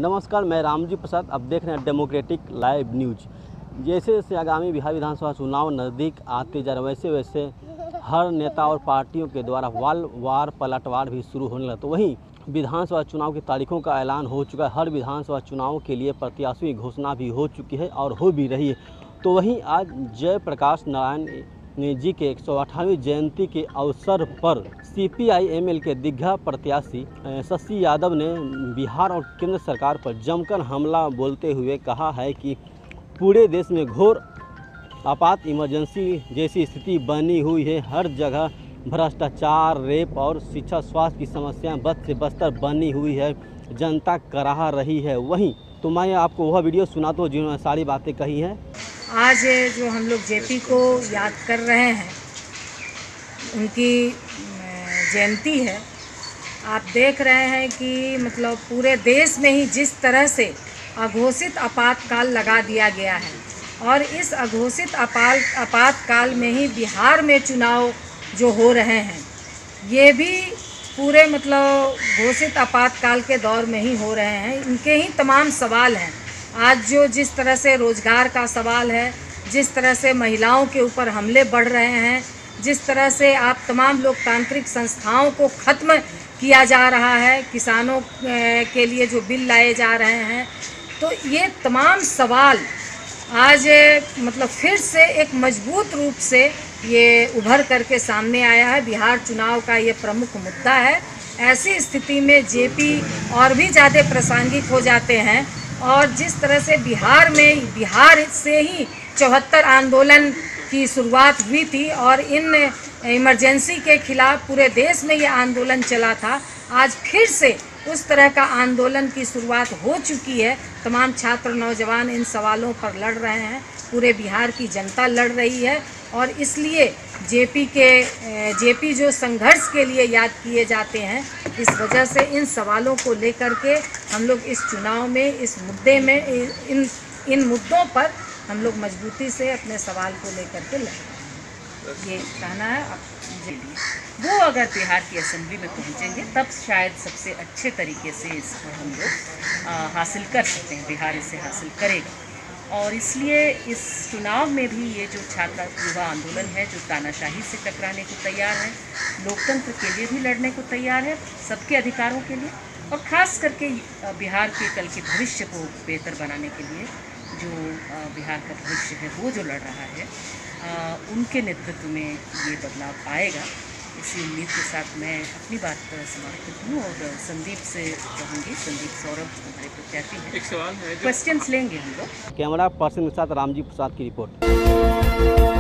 नमस्कार, मैं रामजी प्रसाद। अब देख रहे हैं डेमोक्रेटिक लाइव न्यूज। जैसे जैसे आगामी बिहार विधानसभा चुनाव नज़दीक आते जा रहे वैसे वैसे हर नेता और पार्टियों के द्वारा वार पलटवार भी शुरू होने लगा। तो वहीं विधानसभा चुनाव की तारीखों का ऐलान हो चुका है। हर विधानसभा चुनाव के लिए प्रत्याशियों की घोषणा भी हो चुकी है और हो भी रही है। तो वहीं आज जयप्रकाश नारायण जी के 108वीं जयंती के अवसर पर CPI-ML के दीघा प्रत्याशी शशि यादव ने बिहार और केंद्र सरकार पर जमकर हमला बोलते हुए कहा है कि पूरे देश में घोर आपात इमरजेंसी जैसी स्थिति बनी हुई है। हर जगह भ्रष्टाचार, रेप और शिक्षा स्वास्थ्य की समस्याएं बद से बदतर बनी हुई है। जनता कराह रही है। वहीं तो मैं आपको वह वीडियो सुनाता हूँ जिन्होंने सारी बातें कही हैं। आज जो हम लोग जेपी को याद कर रहे हैं, उनकी जयंती है। आप देख रहे हैं कि मतलब पूरे देश में ही जिस तरह से अघोषित आपातकाल लगा दिया गया है और इस अघोषित आपातकाल में ही बिहार में चुनाव जो हो रहे हैं, ये भी पूरे मतलब घोषित आपातकाल के दौर में ही हो रहे हैं। इनके ही तमाम सवाल हैं। आज जो जिस तरह से रोज़गार का सवाल है, जिस तरह से महिलाओं के ऊपर हमले बढ़ रहे हैं, जिस तरह से आप तमाम लोकतांत्रिक संस्थाओं को ख़त्म किया जा रहा है, किसानों के लिए जो बिल लाए जा रहे हैं, तो ये तमाम सवाल आज मतलब फिर से एक मजबूत रूप से ये उभर करके सामने आया है। बिहार चुनाव का ये प्रमुख मुद्दा है। ऐसी स्थिति में जेपी और भी ज़्यादा प्रासंगिक हो जाते हैं। और जिस तरह से बिहार से ही 74 आंदोलन की शुरुआत हुई थी और इन इमरजेंसी के खिलाफ पूरे देश में ये आंदोलन चला था, आज फिर से उस तरह का आंदोलन की शुरुआत हो चुकी है। तमाम छात्र नौजवान इन सवालों पर लड़ रहे हैं, पूरे बिहार की जनता लड़ रही है। और इसलिए जेपी जो संघर्ष के लिए याद किए जाते हैं, इस वजह से इन सवालों को लेकर के हम लोग इस चुनाव में, इस मुद्दे में, इन मुद्दों पर हम लोग मजबूती से अपने सवाल को लेकर के लड़ेंगे। ये कहना है अब वो अगर बिहार की असेंबली में पहुंचेंगे तब शायद सबसे अच्छे तरीके से इसको हम लोग हासिल कर सकते हैं। बिहार इसे हासिल करेगा और इसलिए इस चुनाव में भी ये जो छात्र युवा आंदोलन है, जो तानाशाही से टकराने को तैयार है, लोकतंत्र के लिए भी लड़ने को तैयार है, सबके अधिकारों के लिए, और ख़ास करके बिहार के कल के भविष्य को बेहतर बनाने के लिए जो बिहार का भविष्य है वो जो लड़ रहा है, उनके नेतृत्व में ये बदलाव आएगा। इसी उम्मीद के साथ मैं अपनी बात समाप्त करती हूँ और संदीप से कहूँगी। संदीप सौरभ हमारे प्रत्याशी हैं। एक सवाल है, क्वेश्चंस लेंगे हम लोग। कैमरा पर्सन के साथ रामजी प्रसाद की रिपोर्ट।